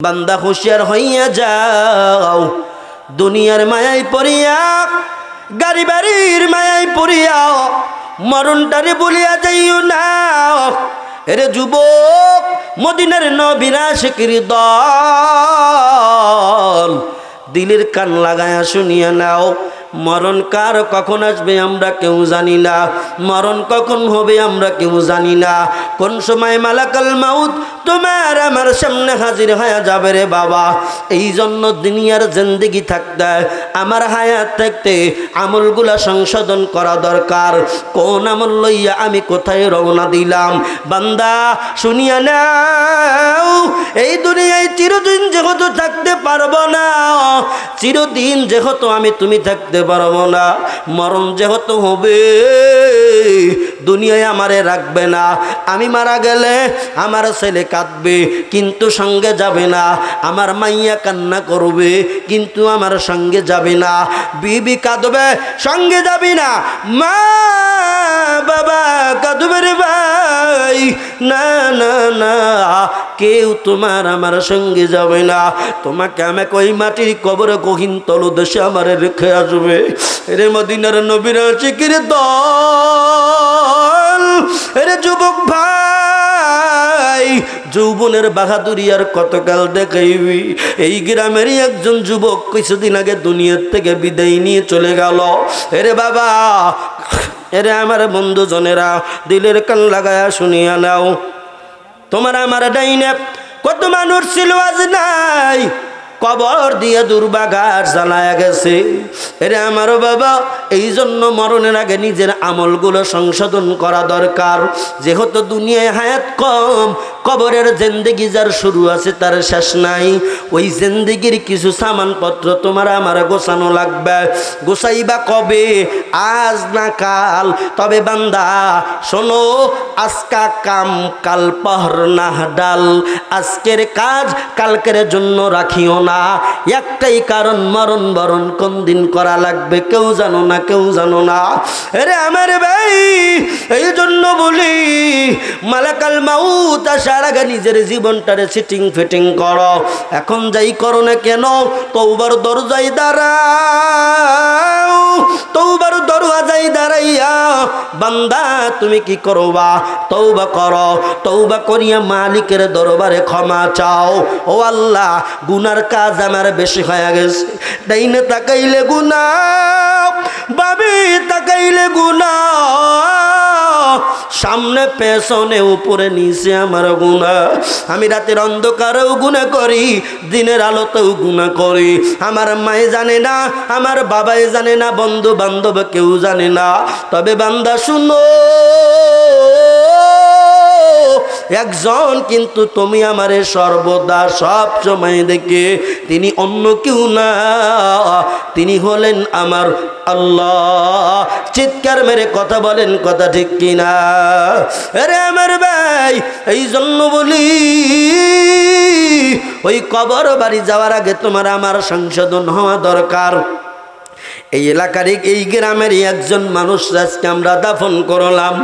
বান্দা হুঁশিয়ার হইয়া যাও, দুনিয়ার মায়ায় পড়িয়া, গাড়ি বাড়ির মায়ায় পড়িয়া মরণটারে বলিয়া যাইও না। এরে যুবক, মদিনার নবীর আশিকের দল, দিলের কান লাগায়া শুনিয়া নাও। মরণ কার কখন আসবে আমরা কেউ জানি না, মরণ কখন হবে আমরা কেউ জানি না। কোন সময় মালাকাল মাউত তোমার আমার সামনে হাজির হয়ে যাবে রে বাবা। এই জন্য দুনিয়ার জিন্দেগি থাকতে, আমার হায়াত থাকতে আমলগুলা সংশোধন করা দরকার। কোন আমল লইয়া আমি কোথায় রওনা দিলাম। বান্দা শুনিয়া নাও, এই দুনিয়ায় চিরদিন যেহেতু থাকতে পারবো না, চিরদিন যেহেতু আমি তুমি থাকতে পারবো না, মরণ যেহেতু হবে, দুনিয়ায় আমারে রাখবে না। আমি মারা গেলে আমার ছেলে কাঁদবে কিন্তু সঙ্গে যাবে না, আমার মাইয়া কান্না করবে কিন্তু আমার সঙ্গে যাবে না, বিবি কাঁদবে সঙ্গে যাবি না, মা বাবা কাঁদবে রে ভাই, না না না, কেউ তোমার আমার সঙ্গে যাবে না। তোমাকে আমাকে ওই মাটির কবরে গহীন তলদেশে আমারে রেখে আসবে। এরে মদিনার নবীর আশিকের দল, এরে যুবক ভাই, যৌবনের বাহাদুরি আর কতকাল দেখাইবি। এই গ্রামেরই একজন যুবক কিছুদিন আগে দুনিয়ার থেকে বিদায় নিয়ে চলে গেল। এরে বাবা, এরে আমার বন্ধুজনেরা, দিলের কান লাগায়া শুনিয়া নাও। তোমার আমার ডাইনে কত মানুষ ছিল আজ নাই, কবর দিয়ে দুর্বাঘাত জ্বালায়া গেছে। এরে আমার বাবা, এই জন্য মরণের আগে নিজের আমলগুলো সংশোধন করা দরকার। যেহেতু দুনিয়ায় হায়াত কম, কবরের জিন্দেগি যার শুরু আছে তার শেষ নাই। ওই জিন্দেগির কিছু সামানপত্র তোমার আমার গোছানো লাগবে। গোছাইবা কবে? আজ না কাল। তবে বান্দা শোনো, আজকা কাম কাল পহর না ডাল। আজকের কাজ কালকের জন্য রাখিও না। একটাই কারণ, মরণ বরণ কোন দিন করা লাগবে কেউ জানো না, কেউ জানো না। আরে আমার ভাই, এই জন্য বলি মালাকাল মাউত আসার আগে নিজের জীবনটারে সিটিং ফিটিং করো। এখন যাই করো না কেন, তওবার দরজায় দাঁড়াও, তওবার দরজায় দাঁড়াইয়া বান্দা তুমি কি করবা? তওবা করো। তওবা করিয়া মালিকের দরবারে ক্ষমা চাও। ও আল্লাহ, গুনার কাজ আমার বেশি হয়ে গেছে। ডাইনে তাকাইলে গুনাহ, বামে তাকাইলে গুনাহ, সামনে পেছনে উপরে নিচে আমার গুনাহ। আমি রাতের অন্ধকারেও গুনাহ করি, দিনের আলোতেও গুনাহ করি। আমার মায়ে জানে না, আমার বাবাই জানে না, বন্ধু বান্ধব কেউ জানে না। তবে বান্দা শুনো, একজন কিন্তু তুমি আমারে সর্বদা সব সময় দেখে, তিনি অন্য কেউ না, তিনি হলেন আমার আল্লাহ। চিৎকার মেরে কথা বলেন, কথা ঠিক কিনা? আরে আমার ভাই, এই জন্য বলি ওই কবর বাড়ি যাওয়ার আগে তোমার আমার সংশোধন হওয়া দরকার। এই এলাকারই, এই গ্রামেরই একজন মানুষ আজকে আমরা দাফন করলাম,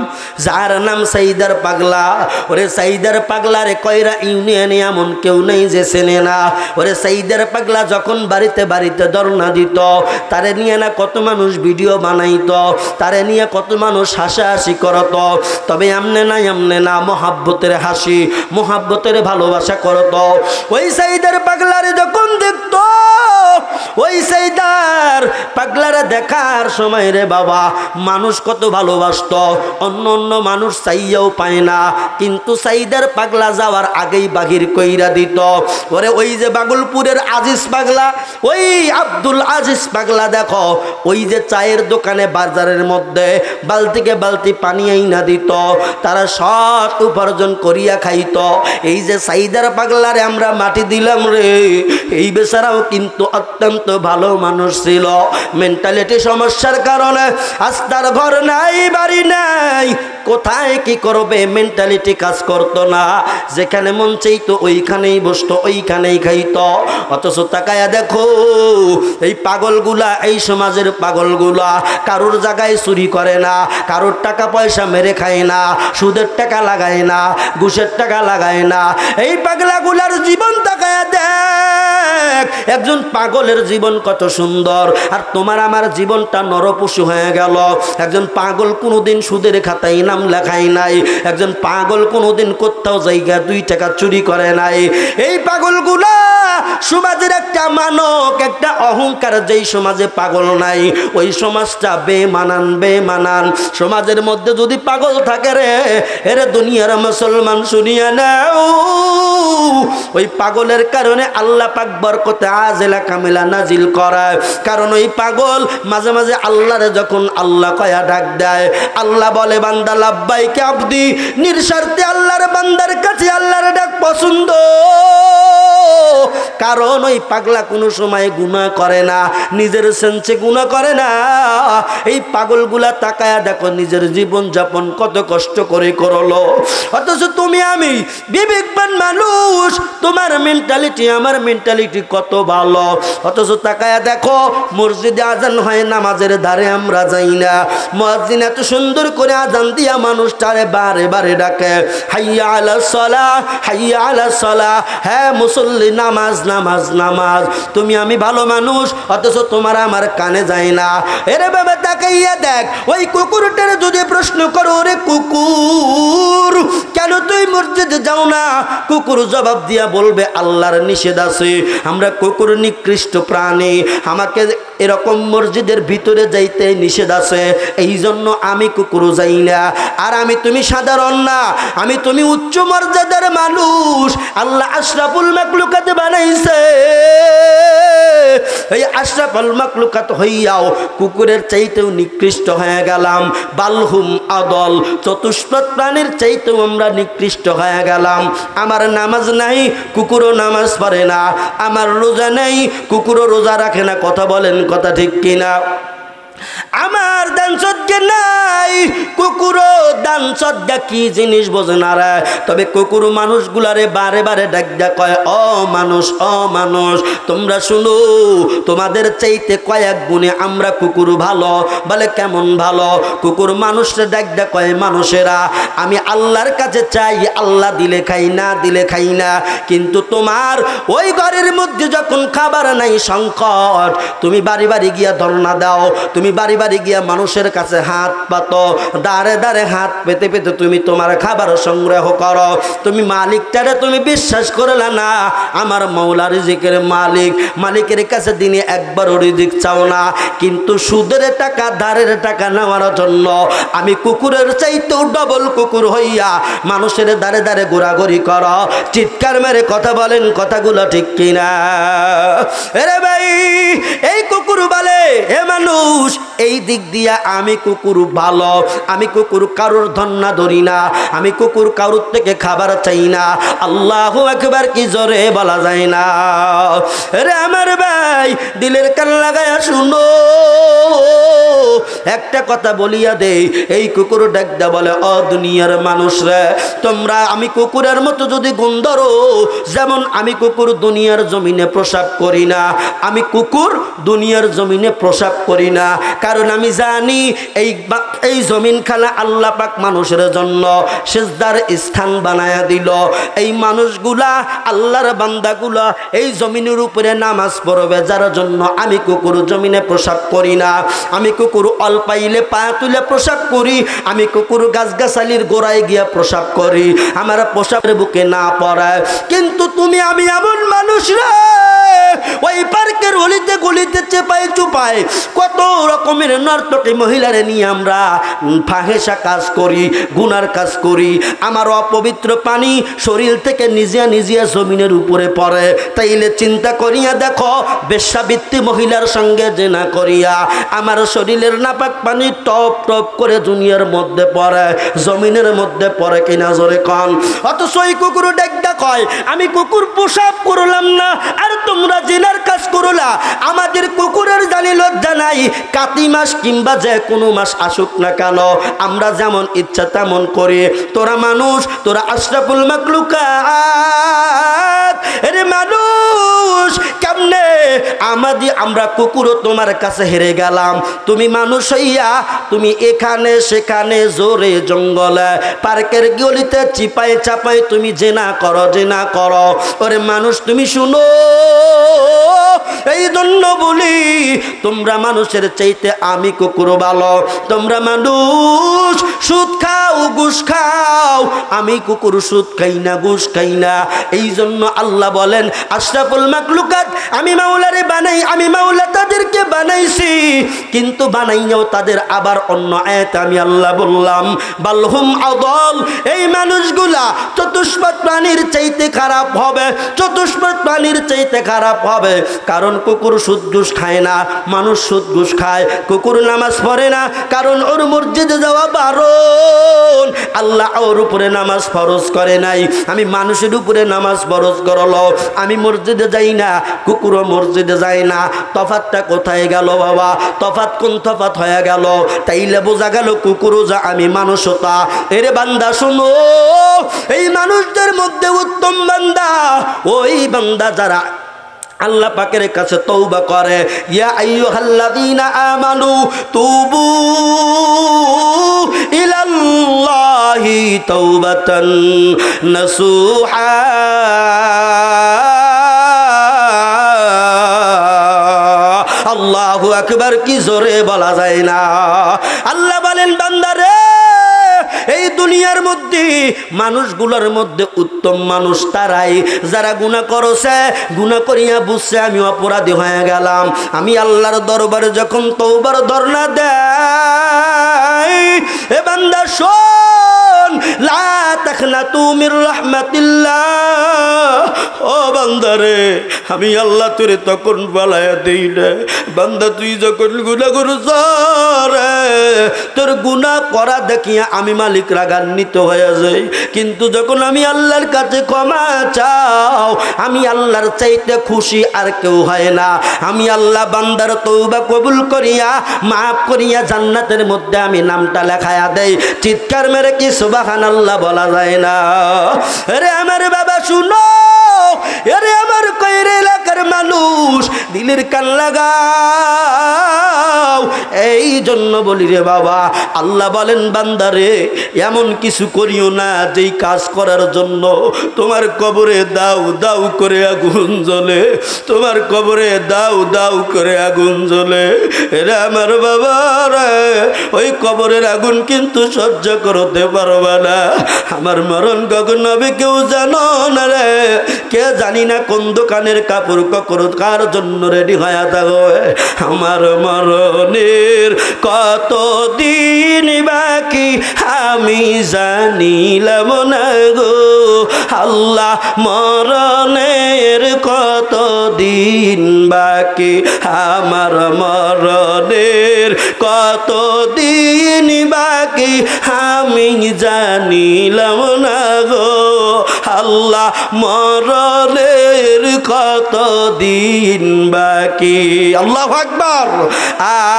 যার নাম সাইদার পাগলা। ওরে সাইদার পাগলারে কয়রা ইউনিয়নে এমন কেউ নেই যে চেনে না। ওরে সাইদার পাগলা যখন বাড়িতে বাড়িতে ধর্ণা দিত, তারে নিয়ে না কত মানুষ ভিডিও বানাইত, তারে নিয়ে কত মানুষ হাসাহাসি করত। তবে এমনে না মোহাব্বতের হাসি, মোহাব্বতের ভালোবাসা করত। ওই সাইদার পাগলারে যখন দেখত, ওই সাইদার পাগলারা দেখার সময় রে বাবা, মানুষ কত ভালোবাসত। অন্য অন্য মানুষ চাইয়াও পায় না, কিন্তু সাইদার পাগলা যাওয়ার আগেই বাহির কইরা দিত। ওরে ওই যে বাগলপুরের আজিজ পাগলা, ওই আব্দুল আজিজ পাগলা, দেখো ওই যে চায়ের দোকানে বাজারের মধ্যে বালতিকে বালতি পানি আইনা দিত, তারা সৎ উপার্জন করিয়া খাইত। এই যে সাইদার পাগলারে আমরা মাটি দিলাম রে, এই বেচারাও কিন্তু অত্যন্ত ভালো মানুষ ছিল। মেন্টালিটি সমস্যার কারণে আজ তার ঘর নাই, বাড়ি নাই, কোথায় কি করবে মেন্টালিটি কাজ করতো না। যেখানে মন চাইতো ওইখানেই বসতো, ওইখানেই খাইতো। অথচ তাকায়া দেখো এই পাগলগুলা, এই সমাজের পাগলগুলা কারোর জায়গায় চুরি করে না, কারোর টাকা পয়সা মেরে খায় না, সুদের টাকা লাগায় না, ঘুষের টাকা লাগায় না। এই পাগলাগুলার জীবন তাকায়া দেখ, একজন পাগলের জীবন কত সুন্দর, আর তোমার আমার জীবনটা নরপশু হয়ে গেল। একজন পাগল কোনোদিন সুদের খাতায় নাম লেখায় নাই, একজন পাগল কোনোদিন কোথাও জায়গা 2 টাকা চুরি করে নাই। এই পাগলগুলা সমাজের একটা মানক, একটা অহংকার। যেই সমাজে পাগল নাই ওই সমাজটা বেমানান, বেমানান। সমাজের মধ্যে যদি পাগল থাকে রে, এরে দুনিয়ার মুসলমান শুনিয়া নাও, ওই পাগলের কারণে আল্লাহ পাক বরকতে আজিলা কামিলা নাজিল করায়। কারণ ওই পাগল মাঝে মাঝে আল্লাহরে যখন আল্লাহ কয়া ডাক দেয়, আল্লাহ বলে বান্দা লাব্বাইকে আবদি, নিঃস্বার্থে আল্লাহর বান্দার কাছে আল্লাহর ডাক পছন্দ। কারণ ওই পাগলা কোনো সময় গুনাহ করে না, নিজের সেন্সে গুনাহ করে না। এই পাগলগুলা তাকায়া দেখো নিজের জীবন যাপন কত কষ্ট করে করলো। অথচ তুমি আমি বিবেকবান মানুষ, তোমার মেন্টালিটি আমার মেন্টালিটি কত ভালো। অথচ তাকায়া দেখো মসজিদে আজান হয়, নামাজের ধারে আমরা যাই না। মুয়াজ্জিন এত সুন্দর করে আজান দিয়া মানুষটারে বারে বারে ডাকে, হাইয়া আলাস সালাহ, হাইয়া আলাস সালাহ। হ্যাঁ মুসল্লি, নামাজ নামাজ নামাজ। তুমি আমি ভালো মানুষ, অথচ তোমার আমার কানে যায় না। এরে বাবা তাকাইয়া দেখ, ওই কুকুরটার যদি প্রশ্ন করো, রে কুকুর কেন তুই মসজিদে যাও না, কুকুর জবাব দিয়া বলবে আল্লাহর নিষেধ আছে। আমরা কুকুর নিকৃষ্ট প্রাণী, আমাকে এরকম মসজিদের ভিতরে যাইতে নিষেধ আছে, এই জন্য আমি কুকুর যাই না। আর আমি তুমি সাধারণ না, আমি তুমি উচ্চ মর্যাদার মানুষ। আল্লাহ আশরাফুল মাখলুকাত বানাইছে, এই আশরাফুল মাখলুকাত হইয়াও কুকুরের চাইতেও নিকৃষ্ট হয়ে গেলাম। বালহুম আদল, চতুষ্পদ প্রাণীর চাইতেও আমরা নিকৃষ্ট হয়ে গেলাম। আমার নামাজ নাই, কুকুরও নামাজ পড়ে না। আমার রোজা নেই, কুকুরও রোজা রাখে না। কথা বলেন, কথা ঠিক কিনা? আমার দান সদ্গা নাই, কুকুরও দান সদ্গা কি জিনিস বোঝে না রে। তবে কুকুর মানুষগুলারে বারে বারে ডাক ডাক কয়, ও মানুষ, ও মানুষ তোমরা শুনো, তোমাদের চাইতে কয়েক গুণে আমরা কুকুর ভালো। বলে কেমন ভালো? কুকুর মানুষরা ডাক ডাক কয়, মানুষেরা আমি আল্লাহর কাছে চাই, আল্লাহ দিলে খাই, না দিলে খাই না। কিন্তু তোমার ওই ঘরের মধ্যে যখন খাবার নাই, সংকট, তুমি বাড়ি বাড়ি গিয়া ধর্ণা দাও, তুমি বাড়ি বাড়ি গিয়া মানুষের কাছে হাত পাতো, দাঁড়ে দাঁড়ে হাত পেতে পেতে তুমি তোমার খাবার সংগ্রহ করো। তুমি মালিকটারে তুমি বিশ্বাস করলে না, আমার মৌলা রিজিকের মালিক, মালিকের কাছে দিনে একবারও রিজিক চাও না। কিন্তু সুদের টাকা, ধারের টাকা নেওয়ার জন্য আমি কুকুরের চাইতেও ডবল কুকুর হইয়া মানুষের দাঁড়ে দাঁড়ে ঘোরাঘুরি করো। চিৎকার মেরে কথা বলেন, কথাগুলো ঠিক কিনা? আরে ভাই, এই কুকুর বলে, হে মানুষ, এই দিক দিয়া আমি কুকুর ভালো, আমি কুকুর কারোর ধন্না ধরি না, আমি কুকুর কারোর থেকে খাবার চাই না। আল্লাহু আকবার কি জোরে বলা যায় না? রে আমার ভাই, দিলের কান লাগায়া শুনো, একটা কথা বলিয়া দে। এই কুকুর ডাকদা বলে, ও দুনিয়ার মানুষ রে, তোমরা আমি কুকুরের মতো যদি গুণ ধরো, যেমন আমি কুকুর দুনিয়ার জমিনে প্রসাব করি না, আমি কুকুর দুনিয়ার জমিনে প্রসাব করি না। কারণ আমি জানি এই জমিন খানা আল্লাহ পাক মানুষের জন্য সিজদার স্থান বানায়া দিল। এই মানুষগুলা, আল্লাহর বান্দাগুলা এই জমিনের উপরে নামাজ পড়বে, যার জন্য আমি কুকুর জমিনে প্রসাব করি না। আমি কুকুর অল্পাইলে পা তুলে প্রসাব করি, আমি কুকুর গাছগাছালির গোড়ায় গিয়া প্রসাব করি, আমার প্রসাবের বুকে না পড়ায়। কিন্তু তুমি আমি এমন মানুষ রে, ওই পার্কের অলিতে গলিতে চেপাই চুপাই কত রকমের নর্তকী মহিলারে নিয়ে আমরা ফাহেসা কাজ করি, গুনার কাজ করি। আমার অপবিত্র পানি শরীর থেকে নিজিয়া নিজিয়া জমিনের উপরে পড়ে। তাইলে চিন্তা করিয়া দেখো, বেশ্যাবৃত্তি মহিলার সঙ্গে জেনা করিয়া আমার শরীরের নাপাক পানি টপ টপ করে দুনিয়ার মধ্যে পড়ে, জমিনের মধ্যে পড়ে কিনা জোরে কন? অথচ ওই কুকুর ডাকদা কয়, আমি কুকুর প্রসাব করলাম না, আর তোমরা জেনার কাজ করলা। আমাদের কুকুরের জানি লজ্জা নাই। কাতি মাস কিংবা যে কোনো মাস আসুক না কেন, আমরা যেমন ইচ্ছা তেমন করি। তোরা মানুষ, তোরা আশরাফুল মাখলুকাত, আরে মানুষ কেমনে আমরা কুকুরও তোমার কাছে হেরে গেলাম। তুমি মানুষ হইয়া তুমি এখানে সেখানে জোরে জঙ্গলে পার্কের গলিতে চিপায় চাপায় তুমি জেনা করো। ওরে মানুষ তুমি শুনো, এই জন্য বলি তোমরা মানুষের চাইতে আমি কুকুর ভালো। তোমরা মানুষ সুদ খাও, ঘুষ খাও, আমি কুকুর সুদ খাই না, ঘুষ খাই না। এই জন্য আল্লাহ বলেন আশরাফুল মাখলুকাত, আমি মাওলারে বানাই, আমি মাওলা তাদেরকে বানাইছি, কিন্তু বানাইও তাদের আবার অন্য আয়াত আমি আল্লাহ বললাম বালহুম আদল, এই মানুষগুলা চতুষ্পদ প্রাণীর চাইতে খারাপ হবে, চতুষ্পদ প্রাণীর চাইতে খারাপ হবে। কারণ কুকুর সুদ ঘুষ খায় না, মানুষ সুদ ঘুষ খায়। কুকুর নামাজ পড়ে না, কারণ ওর মসজিদে যাওয়া বারণ, আল্লাহ ওর উপরে নামাজ ফরজ করে নাই। আমি মানুষের উপরে নামাজ ফরজ করলো, আমি মসজিদে যাই না, কুকুরও মসজিদে যায় না। তফাতটা কোথায় গেল বাবা? তফাত কোন তফাত হয়ে গেল? তাইলে বোঝা গেল কুকুরও যা আমি মানুষও তা। এরে বান্দা শোনো, এই মানুষদের মধ্যে উত্তম বান্দা ওই বান্দা যারা আল্লাহ পাকের কাছে তওবা করে। ইয়া আইয়ুহাল্লাযীনা আমানু তুবু ইলাল্লাহি তাওবাতান নাসুহা। আল্লাহু আকবার, কি জোরে বলা যায় না। আল্লাহ বলেন বান্দারে, এই দুনিয়ার মধ্যে মানুষগুলোর মধ্যে উত্তম মানুষ তারাই যারা গুনাহ করছে, গুনাহ করিয়া বুঝছে আমি অপরাধী হয়ে গেলাম, আমি আল্লাহর দরবারে যখন তওবার ধরনা দেয়, এ বান্দা শোন, লা তাখনাতু মির রাহমাতিল্লাহ। ও বান্দারে, আমি আল্লাহ তোরে তখন বালায়া দেই না। বান্দা তুই যখন গুনাহ করছ রে, তোর গুনাহ করা দেখিয়া আমি মালিক রাগান্বিত হয়ে যাই, কিন্তু যখন আমি আল্লাহর কাছে ক্ষমা চাও, আমি আল্লাহর চাইতে খুশি আর কেউ হয় না। আমি আল্লাহ বান্দার তওবা কবুল করিয়া মাফ করিয়া জান্নাতের মধ্যে আমি নামটা লেখায়া দেই। চিৎকার মেরে কি সুবহানাল্লাহ বলা যায় না? আরে আমার বাবা শুনো, আরে আমার কইরে এলাকার মানুষ, দিলের কান লাগাও। এই জন্য বলি রে বাবা, আল্লাহ বলেন বান্দারে এমন কিছু করিও না যেই কাজ করার জন্য তোমার কবরে দাউ দাউ করে আগুন জ্বলে, তোমার কবরে দাউ দাউ করে আগুন জ্বলে। এরা আমার বাবা রে, ওই কবরের আগুন কিন্তু সহ্য করতে পারবে না। আমার মরণ কখন হবে কেউ জানো না রে, কে জানি না কোন দোকানের কাপড় কখনো কার জন্য রেডি হয়ে থাকবে। আমার মরণের কত দিন বাকি আমি জানিলাম না গো আল্লাহ, মরণের কত দিন বাকি, আমার মরণের কত দিন বাকি আমি জানিলাম না গো আল্লাহ, মরণের কত দিন বাকি। আল্লাহু আকবার।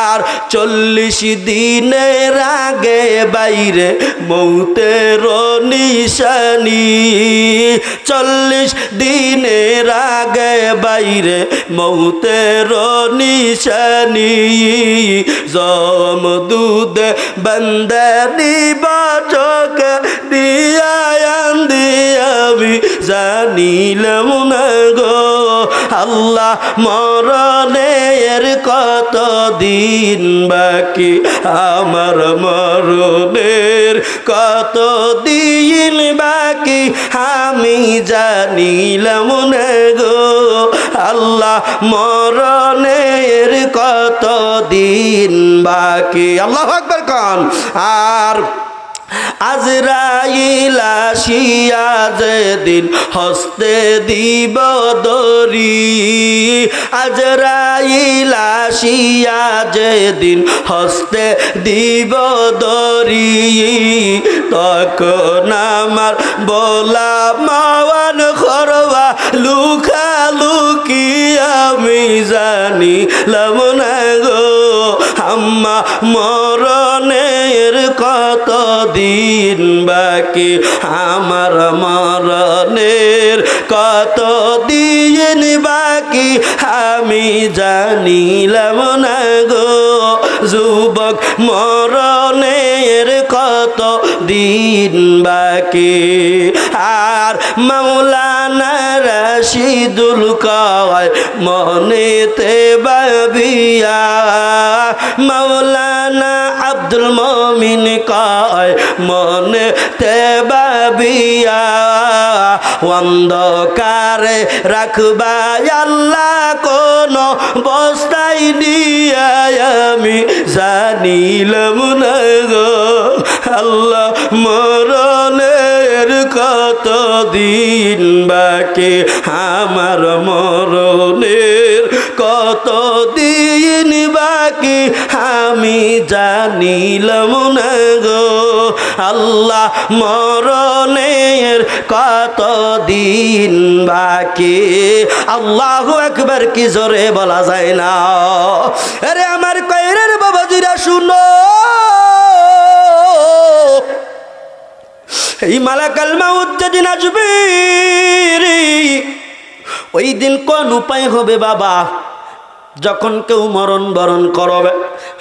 আর 40 দিনের আগে বাইরে মৌতের নিশানি, 40 দিনের আগে বাইরে মৌতের নিশানি, জমদুদ বন্দনি বাচক দিয়ায়ান দিয়াবি জানিলাম না গো আল্লাহ, মরণের কত দিন বাকি, আমার মরণের কত দিন বাকি আমি জানিলাম না গো আল্লাহ, মরণের কত দিন বাকি। আল্লাহু আকবার কান। আর আজরাইল আসিয়া যেদিন হস্তে দিব দরি, আজরাইল আসিয়া যেদিন হস্তে দিব দরি, তখন আমার বলা মাওয়ান খরবা লুকালুকি আমি জানি লামনা গো আম্মা মরণের কত দিন বাকি আমার মরণের কত দিন বাকি আমি জানিলাম না গো যুবক মরণের কত দিন বাকি আর মাওলানা রাশিদুল কয় মনেতে ভাবিয়া মাওলানা আব্দুল মমিন কয় মনেতে ভাবিয়া অন্ধকারে রাখবা আল্লাহ কোন বস্তায় নিয়ে আমি জানিলাম না গো আল্লাহ মরণের কত দিন বাকি আমার মরণের কত দিন বাকি আমি জানিলাম না গো আল্লাহ মরণের কত দিন বাকি আল্লাহু আকবার কি জোরে বলা যায় না আরে আমার কয়রের বাবাজিরা শুনো এই মালাকাল মাউত যেদিন আসবে ওই দিন কোন উপায় হবে বাবা যখন কেউ মরণ বরণ করবে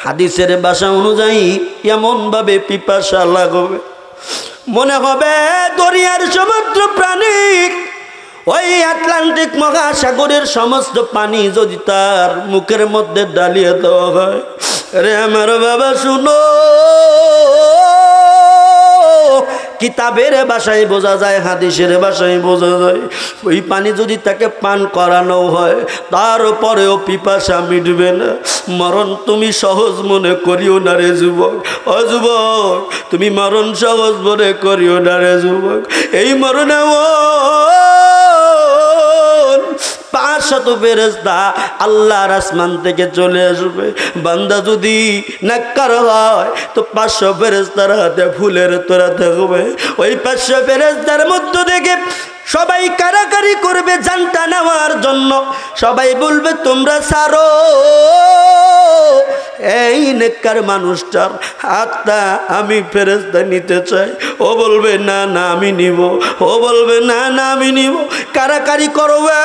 হাদিসের ভাষা অনুযায়ী এমন ভাবে পিপাসা লাগবে মনে হবে দরিয়ার সমুদ্র প্রাণী ওই আটলান্টিক মহাসাগরের সমস্ত পানি যদি তার মুখের মধ্যে ডালিয়ে দেওয়া হয় রে আমার বাবা শুনো কিতাবের ভাষায় বোঝা যায় হাদিসের ভাষায় বোঝা যায় ওই পানি যদি তাকে পান করানো হয় তারপরেও পিপাসা মিটবে না মরণ তুমি সহজ মনে করিও না রে যুবক ও যুবক তুমি মরণ সহজ মনে করিও না রে যুবক এই মরণে 500 ফেরেশতা আল্লাহর আসমান থেকে চলে আসবে বান্দা যদি নেককার হয় তো 500 ফেরেশতার হাতে ফুলের তোড়া থাকবে ওই 500 ফেরেশতার মধ্য থেকে সবাই কারাকারি করবে জানটা নেওয়ার জন্য সবাই বলবে তোমরা ছাড়ো এই নেককার মানুষটার হাতটা আমি ফেরেশতা নিতে চাই ও বলবে না না আমি নিব ও বলবে না না আমি নিব কারাকারি করবে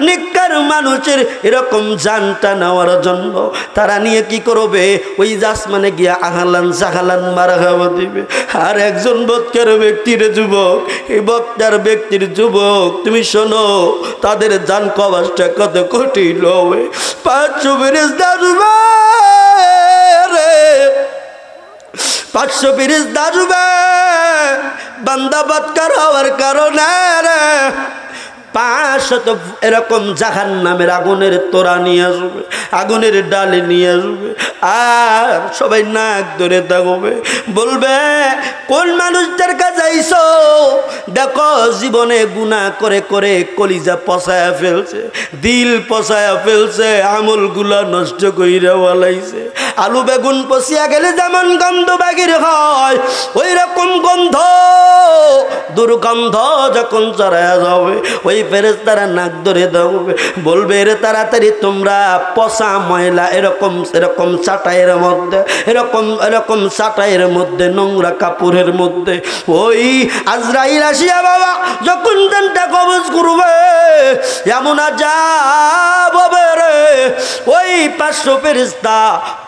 নেককার মানুষের এরকম জানটা নেওয়ার জন্য তারা নিয়ে কি করবে ওই আসমানে গিয়া আহালান সাহালান মারহাবা দিবে আর একজন বক্তার ব্যক্তির যুবক এই বক্তার ব্যক্তির যুবক তুমি শোনো তাদের জান কবাসটা কত কঠিন হবে 500 ফেরেশতা আসবে রে 500 ফেরেশতা আসবে বান্দা বদকার হওয়ার কারণে রে 500 এরকম জাহান্নামের আগুনের তোড়া নিয়ে আসবে আগুনের ডালে নিয়ে আসবে আর সবাই নাক ধরে থাকবে বলবে কোন মানুষদের কাছে আইছো দেখো জীবনে গুনাহ করে করে কলিজা পচায়া ফেলছে দিল পচায়া ফেলছে আমলগুলা নষ্ট কইরা ওয়ালাইছে আলু বেগুন পচিয়া গেলে যেমন গন্ধ বাগির হয় ওই রকম গন্ধ দুর্গন্ধ যখন চড়ায়া যাবে ওই ফেরেশতারা নাক ধরে দাঁড়াবে বলবে রে তাড়াতাড়ি তোমরা পচা ময়লা এরকম এরকম চাটাইয়ের মধ্যে এরকম চাটাইয়ের মধ্যে নোংরা কাপড়ের মধ্যে ওই আজরাইল আসিয়া বাবা যখন জানটা কবজ করবে এমন আযাব হবে রে ওই 500 ফেরেশতা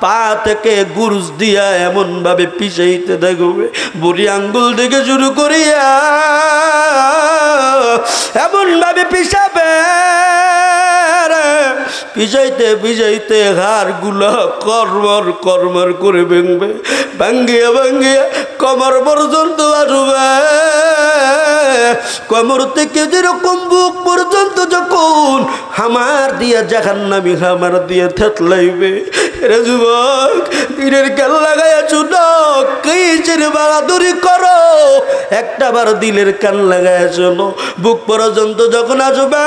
পা থেকে গুরুজ দিয়া এমন ভাবে পিছাইতে থাকবে বুড়ি আঙ্গুল থেকে শুরু করিয়া এমন ভাবে পিছাবে পিছাইতে পিছাইতে হাড় গুলা কর্মর করে ভাঙবে ভাঙ্গিয়া ভাঙ্গিয়া কমর পর্যন্ত আসবে কমর থেকে যেরকম বুক পর্যন্ত যখন হামার দিয়া জাহান্নামী হামার দিয়া থেতলাইবে রে যুবক দিনের খেল লাগাইয়া শুনো কিসের বাহাদুরি করো একটা বার দিলের কান লাগাইয়া শোনো বুক পর্যন্ত যখন আসবে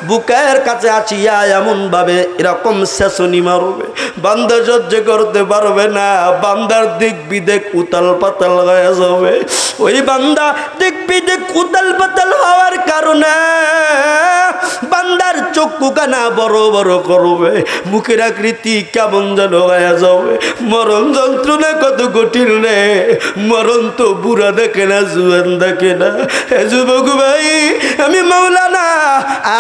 বুকের কাছে আসিয়া এমন ভাবে এরকম শেষনি মারবে বান্দা সহ্য করতে পারবে না বান্দার দিক বিদেক উতাল পাতাল হয়ে যাবে ওই বান্দা দিক বিদেক উতাল পাতাল হওয়ার কারণে বান্দার চোখ চক্ষুখানা বড় বড় করবে, মুখের আকৃতি কেমন যেন হয়ে যাবে। মরণ যন্ত্রণা কত কঠিন রে। মরণ তো বুড়া দেখে না, জুয়ান দেখে না। হে যুবক ভাই, আমি মাওলানা,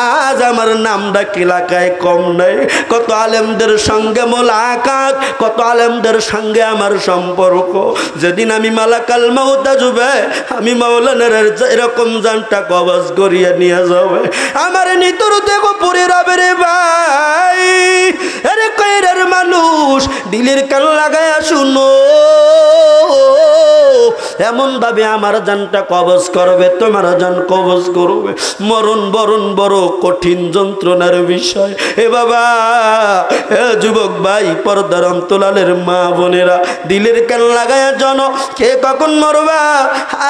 আজ আমার নামটা এলাকায় কম নাই। কত আলেমদের সঙ্গে মোলাকাত, কত আলেমদের সঙ্গে আমার সম্পর্ক। যেদিন আমি মালাকাল মাউত আসবে, আমি মাওলানার এরকম জানটা কবজ করিয়ে নিয়ে যাবে। আমার নিতর দেখো পরে রবে রে ভাই। আরে কইরের মানুষ, দিলের কান লাগায়া শুনো, এমন ভাবে আমার জানটা কবজ করবে, তোমার জান কবজ করবে। মরণ বরণ বড় কঠিন যন্ত্রণার বিষয়। এ বাবা, এ যুবক ভাই, পর্দার অন্তরালের মা বোনেরা, দিলের কান লাগায়া জানো কে কখন মরবা।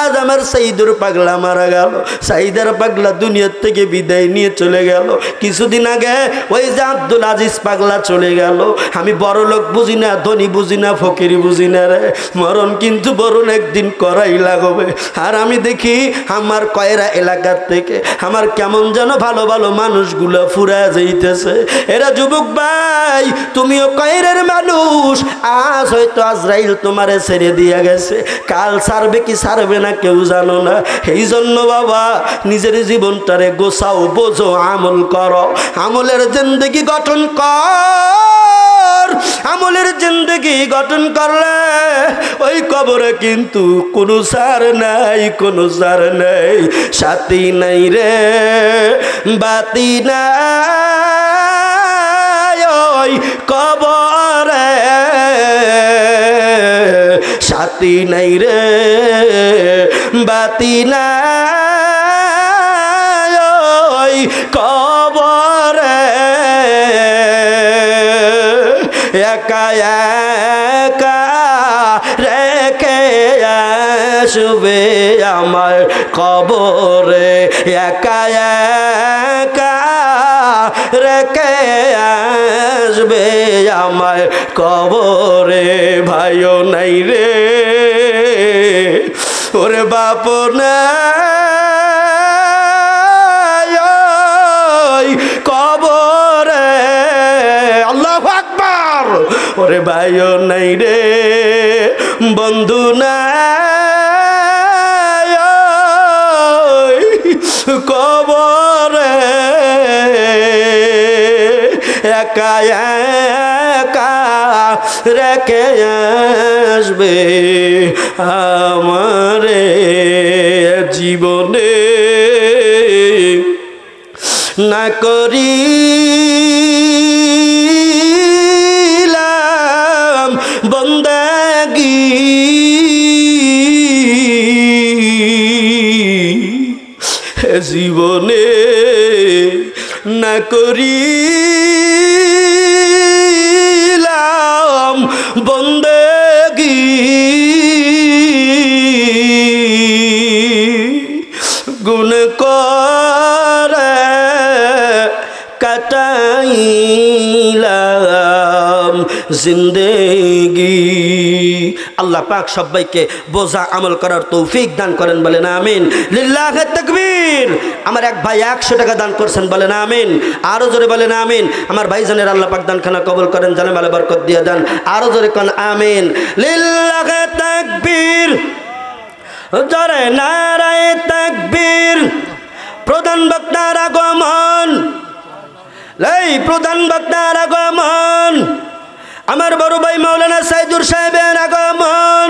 আজ আমার সাইদুর পাগলা মারা গেল, সাইদার পাগলা দুনিয়ার থেকে বিদায় নিয়ে চলে গেল। কিছুদিন আগে ওই যে আব্দুল আজিজ পাগলা চলে গেল। আমি বড় লোক বুঝি না, ধনী বুঝি না, ফকির বুঝি না রে। মরণ কিন্তু বরণ একদিন করাই লাগবে। আর আমি দেখি আমার কয়রা এলাকার থেকে আমার কেমন যেন ভালো ভালো মানুষগুলো ফুরা যাইতেছে। এরা যুবক ভাই, তুমিও কয়রের মানুষ। আজ হয়তো আজরাইল তোমারে ছেড়ে দিয়ে গেছে, কাল ছাড়বে কি ছাড়বে না কেউ জানো না। এই জন্য বাবা, নিজের জীবনটারে গোছাও, বোঝো, আমল করো, আমলের জিন্দেগি গঠন কর। আমলের জিন্দেগি গঠন করলে ওই কবরে কিন্তু কোনো সার নাই, কোনো সার নাই। সাথী নাই রে, বাতি নাই ওই কবরে, সাথী নাই রে, বাতি নাই ওই কবরে। একা একা রেখে আসবে আমার কবরে, একা একা রেখে আসবে আমার কবরে। ভাইও নাই রে, ওরে বাপ নাই ওই কবরে। আল্লাহু আকবার। ওরে ভাইও নাই রে, বন্ধু নাই ওই কবরে, একা একা রেখে আসবে আমারে জীবনে না করিলাম বন্দেগী, জীবনে না করিলাম বন্দেগী, গুণ করে কাটাইলাম জিন্দেগি। আল্লাহ পাক সবাইকে বোঝা আমল করার তৌফিক দান করেন, বলেন আমিন। লিল্লাহে তাকবীর। আমার এক ভাই 100 টাকা দান করছেন, বলেন আমিন। আরো জোরে বলেন আমিন। আমার ভাইজানের আল্লাহ পাক দানখানা কবুল করেন, জানে মালে বরকত দিয়ে দেন। আরো জোরে কোন আমিন। লিল্লাহে তাকবীর, জোরে নারায়ে তাকবীর। প্রধান বক্তার আগমন, এই প্রধান বক্তার আগমন, আমার বড় ভাই মাওলানা সাইদুর সাহেবের আগমন।